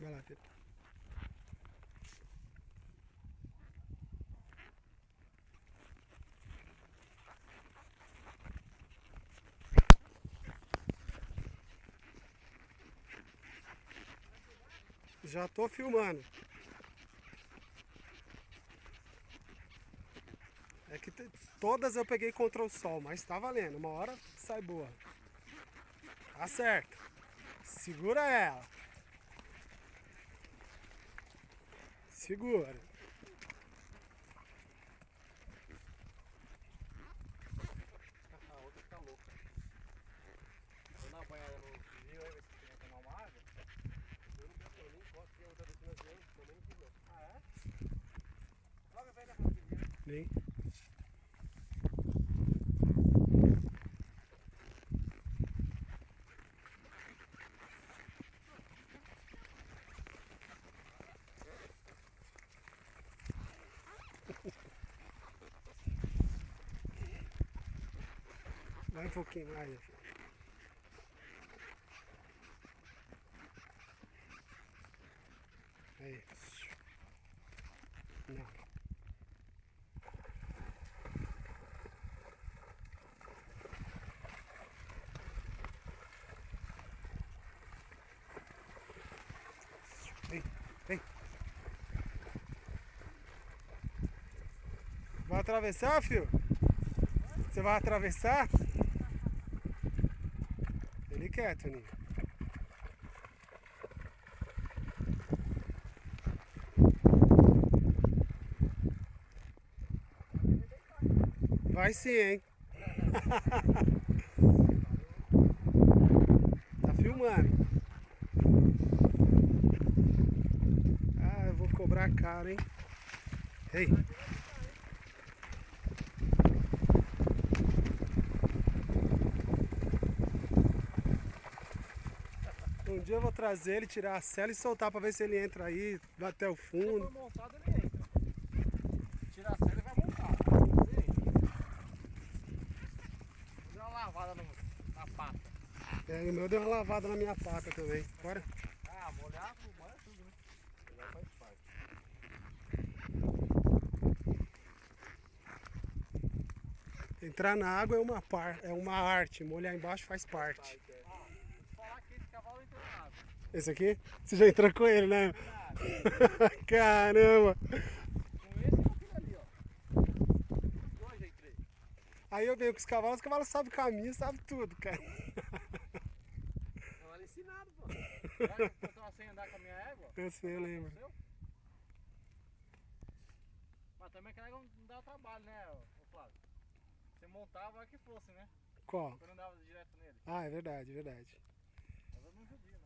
Vai lá, filho. Já tô filmando. É que todas eu peguei contra o sol, mas tá valendo. Uma hora sai boa. Acerta. Segura ela. Segura. A outra fica louca. Vou dar uma banhada no rio aí, ver se tem tomar uma água. Eu nem posso, porque a outra vez que nós viemos, também não quis não. Ah, é? Logo vem na família. Vem. Vai um pouquinho mais. Aí. Não. Vem, vem. Vai atravessar, filho? Você vai atravessar? Ele quer, Toninho. Vai sim, hein? Tá filmando. Ah, eu vou cobrar caro, hein? Ei. Um dia eu vou trazer ele, tirar a cela e soltar pra ver se ele entra aí, vai até o Se fundo. for montado, ele entra. Tira a cela e vai montar. Vou dar uma lavada na pata. É, o meu deu uma lavada na minha pata também. Bora. Ah, molhar tudo, né? Já faz parte. Entrar na água é uma arte, molhar embaixo faz parte. Ah, falar que esse cavalo entrou na água. Esse aqui? Você já entrou com ele, né? Caramba! Com esse e com aquele ali, ó. Os dois já entrei. Aí eu venho com os cavalos sabem o caminho, sabem tudo, cara. Não, ela é ensinado, pô. Eu tava sem andar com a minha égua. Eu sei, eu lembro. Seu? Mas também aquela égua não dá trabalho, né, ô Flávio? Você montava a hora que fosse, né? Qual? Quando andava direto nele. Ah, é verdade, é verdade. Mas eu não judia.